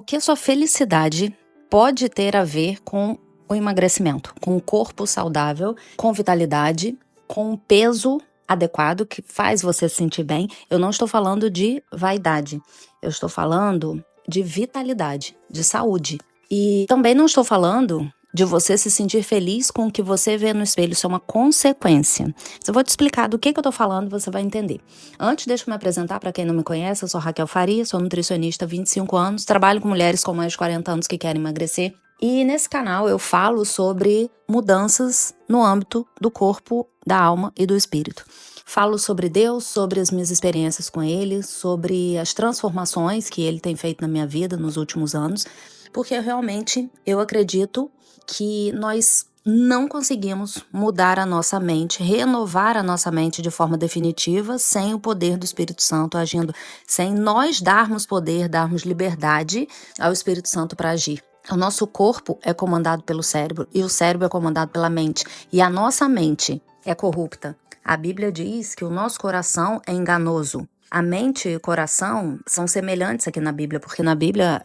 que a sua felicidade pode ter a ver com o emagrecimento, com um corpo saudável, com vitalidade, com um peso adequado que faz você se sentir bem. Eu não estou falando de vaidade, eu estou falando de vitalidade, de saúde. E também não estou falando de você se sentir feliz com o que você vê no espelho. Isso é uma consequência. Eu vou te explicar do que eu estou falando, você vai entender. Antes, deixa eu me apresentar para quem não me conhece. Eu sou Raquel Faria, sou nutricionista há 25 anos, trabalho com mulheres com mais de 40 anos que querem emagrecer. E nesse canal eu falo sobre mudanças no âmbito do corpo, da alma e do espírito. Falo sobre Deus, sobre as minhas experiências com Ele, sobre as transformações que Ele tem feito na minha vida nos últimos anos, porque realmente eu acredito que nós não conseguimos mudar a nossa mente, renovar a nossa mente de forma definitiva sem o poder do Espírito Santo agindo, sem nós darmos poder, darmos liberdade ao Espírito Santo para agir. O nosso corpo é comandado pelo cérebro e o cérebro é comandado pela mente. E a nossa mente é corrupta. A Bíblia diz que o nosso coração é enganoso. A mente e o coração são semelhantes aqui na Bíblia, porque na Bíblia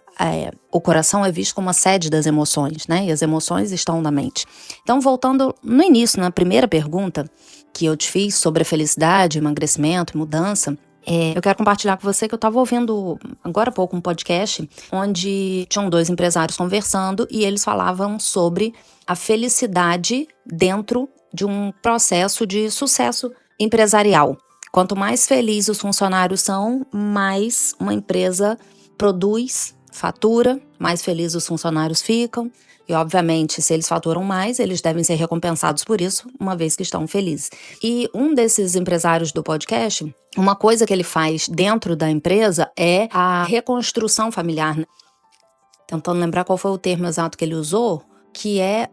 o coração é visto como a sede das emoções, né? E as emoções estão na mente. Então, voltando no início, na primeira pergunta que eu te fiz sobre a felicidade, emagrecimento, mudança, eu quero compartilhar com você que eu estava ouvindo agora há pouco um podcast onde tinham dois empresários conversando e eles falavam sobre a felicidade dentro de um processo de sucesso empresarial. Quanto mais felizes os funcionários são, mais uma empresa produz, fatura, mais felizes os funcionários ficam. E, obviamente, se eles faturam mais, eles devem ser recompensados por isso, uma vez que estão felizes. E um desses empresários do podcast, uma coisa que ele faz dentro da empresa é a reconstrução familiar. Tentando lembrar qual foi o termo exato que ele usou, que é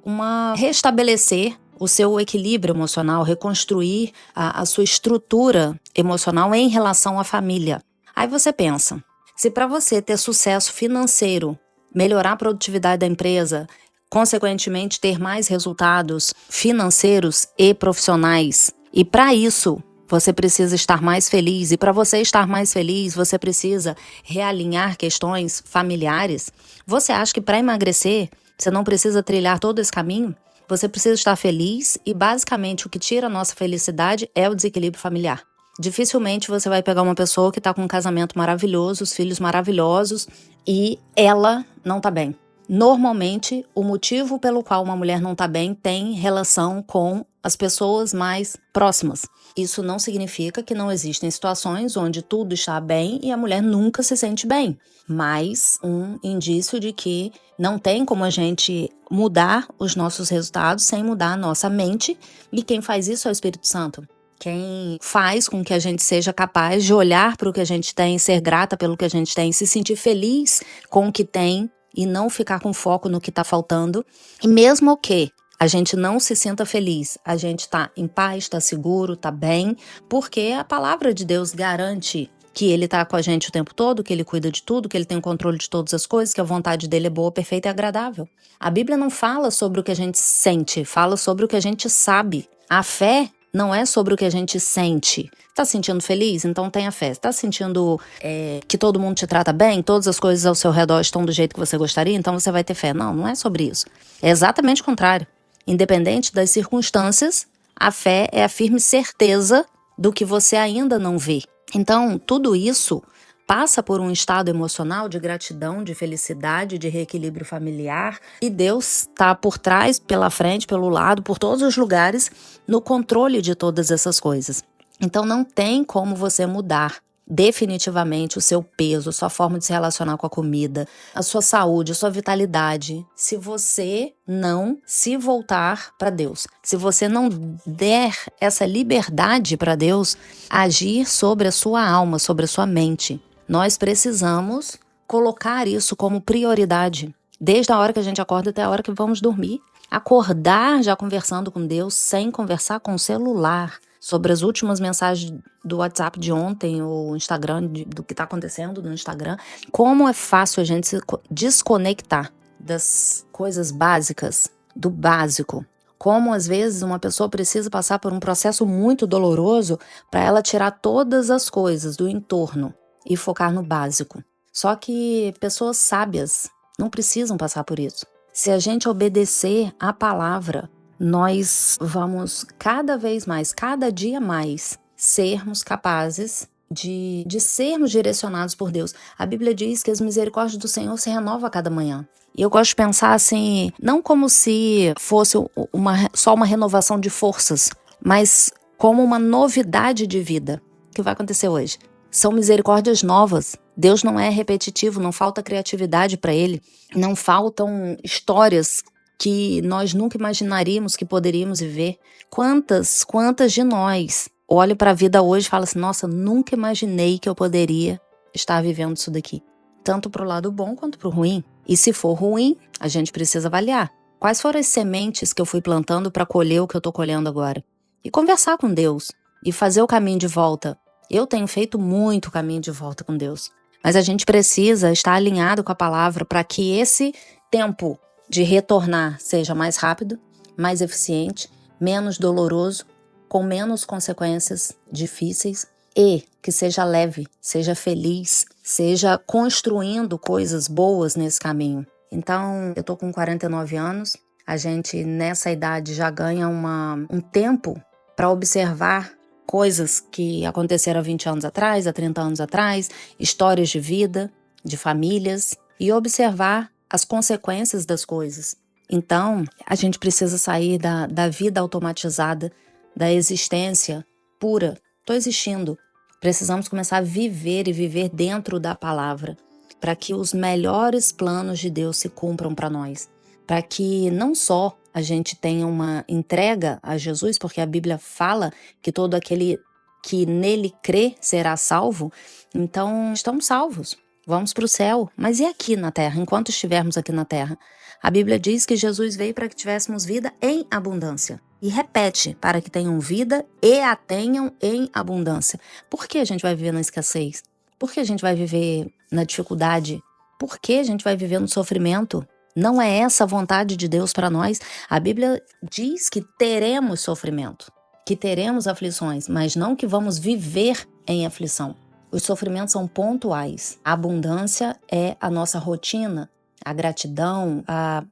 restabelecer o seu equilíbrio emocional, reconstruir a sua estrutura emocional em relação à família. Aí você pensa, se para você ter sucesso financeiro, melhorar a produtividade da empresa, consequentemente ter mais resultados financeiros e profissionais, e para isso você precisa estar mais feliz, e para você estar mais feliz, você precisa realinhar questões familiares, você acha que para emagrecer, você não precisa trilhar todo esse caminho? Você precisa estar feliz e basicamente o que tira a nossa felicidade é o desequilíbrio familiar. Dificilmente você vai pegar uma pessoa que está com um casamento maravilhoso, os filhos maravilhosos e ela não está bem. Normalmente, o motivo pelo qual uma mulher não está bem tem relação com as pessoas mais próximas. Isso não significa que não existem situações onde tudo está bem e a mulher nunca se sente bem, mas um indício de que não tem como a gente mudar os nossos resultados sem mudar a nossa mente, e quem faz isso é o Espírito Santo. Quem faz com que a gente seja capaz de olhar para o que a gente tem, ser grata pelo que a gente tem, se sentir feliz com o que tem e não ficar com foco no que está faltando. E mesmo que a gente não se sinta feliz, a gente está em paz, está seguro, está bem, porque a palavra de Deus garante que Ele está com a gente o tempo todo, que Ele cuida de tudo, que Ele tem o controle de todas as coisas, que a vontade dEle é boa, perfeita e agradável. A Bíblia não fala sobre o que a gente sente, fala sobre o que a gente sabe. A fé não é sobre o que a gente sente. Tá se sentindo feliz? Então tenha fé. Tá sentindo que todo mundo te trata bem? Todas as coisas ao seu redor estão do jeito que você gostaria? Então você vai ter fé. Não, não é sobre isso. É exatamente o contrário. Independente das circunstâncias, a fé é a firme certeza do que você ainda não vê. Então, tudo isso passa por um estado emocional de gratidão, de felicidade, de reequilíbrio familiar. E Deus está por trás, pela frente, pelo lado, por todos os lugares, no controle de todas essas coisas. Então não tem como você mudar definitivamente o seu peso, a sua forma de se relacionar com a comida, a sua saúde, a sua vitalidade, se você não se voltar para Deus. Se você não der essa liberdade para Deus agir sobre a sua alma, sobre a sua mente. Nós precisamos colocar isso como prioridade, desde a hora que a gente acorda até a hora que vamos dormir. Acordar já conversando com Deus, sem conversar com o celular, sobre as últimas mensagens do WhatsApp de ontem, ou Instagram, do que está acontecendo no Instagram. Como é fácil a gente se desconectar das coisas básicas, do básico. Como às vezes uma pessoa precisa passar por um processo muito doloroso para ela tirar todas as coisas do entorno e focar no básico. Só que pessoas sábias não precisam passar por isso. Se a gente obedecer à palavra, nós vamos cada vez mais, cada dia mais, sermos capazes de sermos direcionados por Deus. A Bíblia diz que as misericórdias do Senhor se renovam a cada manhã. E eu gosto de pensar assim, não como se fosse só uma renovação de forças, mas como uma novidade de vida. O que vai acontecer hoje? São misericórdias novas. Deus não é repetitivo, não falta criatividade para Ele, não faltam histórias que nós nunca imaginaríamos que poderíamos viver. Quantas de nós olham para a vida hoje e falam assim, nossa, nunca imaginei que eu poderia estar vivendo isso daqui. Tanto para o lado bom quanto para o ruim. E se for ruim, a gente precisa avaliar. Quais foram as sementes que eu fui plantando para colher o que eu estou colhendo agora? E conversar com Deus. E fazer o caminho de volta. Eu tenho feito muito caminho de volta com Deus. Mas a gente precisa estar alinhado com a palavra para que esse tempo de retornar seja mais rápido, mais eficiente, menos doloroso, com menos consequências difíceis e que seja leve, seja feliz, seja construindo coisas boas nesse caminho. Então, eu tô com 49 anos, a gente nessa idade já ganha um tempo para observar coisas que aconteceram há 20 anos atrás, há 30 anos atrás, histórias de vida, de famílias, e observar as consequências das coisas. Então, a gente precisa sair da vida automatizada, da existência pura. Estou existindo. Precisamos começar a viver e viver dentro da palavra, para que os melhores planos de Deus se cumpram para nós. Para que não só a gente tenha uma entrega a Jesus, porque a Bíblia fala que todo aquele que nele crê será salvo. Então, estamos salvos. Vamos para o céu. Mas e aqui na terra, enquanto estivermos aqui na terra? A Bíblia diz que Jesus veio para que tivéssemos vida em abundância. E repete, para que tenham vida e a tenham em abundância. Por que a gente vai viver na escassez? Por que a gente vai viver na dificuldade? Por que a gente vai viver no sofrimento? Não é essa a vontade de Deus para nós. A Bíblia diz que teremos sofrimento, que teremos aflições, mas não que vamos viver em aflição. Os sofrimentos são pontuais. A abundância é a nossa rotina, a gratidão, a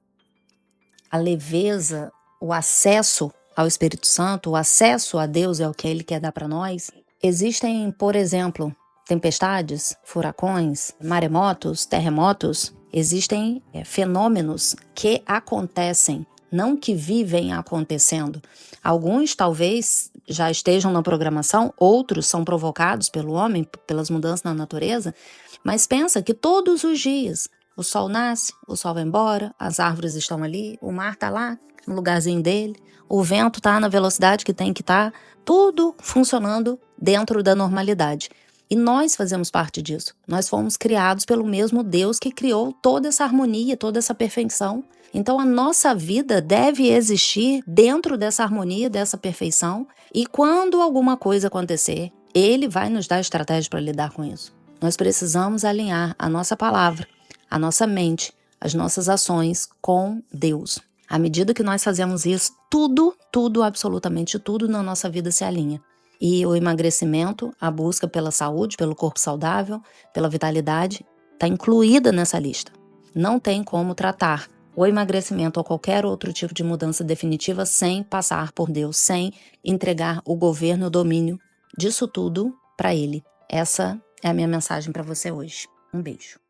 leveza, o acesso ao Espírito Santo, o acesso a Deus é o que Ele quer dar para nós. Existem, por exemplo, tempestades, furacões, maremotos, terremotos. Existem fenômenos que acontecem, não que vivem acontecendo. Alguns talvez já estejam na programação, outros são provocados pelo homem, pelas mudanças na natureza, mas pensa que todos os dias o sol nasce, o sol vai embora, as árvores estão ali, o mar está lá no lugarzinho dele, o vento está na velocidade que tem que estar, tudo funcionando dentro da normalidade. E nós fazemos parte disso. Nós fomos criados pelo mesmo Deus que criou toda essa harmonia, toda essa perfeição. Então a nossa vida deve existir dentro dessa harmonia, dessa perfeição. E quando alguma coisa acontecer, Ele vai nos dar estratégia para lidar com isso. Nós precisamos alinhar a nossa palavra, a nossa mente, as nossas ações com Deus. À medida que nós fazemos isso, tudo, absolutamente tudo na nossa vida se alinha. E o emagrecimento, a busca pela saúde, pelo corpo saudável, pela vitalidade, está incluída nessa lista. Não tem como tratar o emagrecimento ou qualquer outro tipo de mudança definitiva sem passar por Deus, sem entregar o governo e o domínio disso tudo para Ele. Essa é a minha mensagem para você hoje. Um beijo.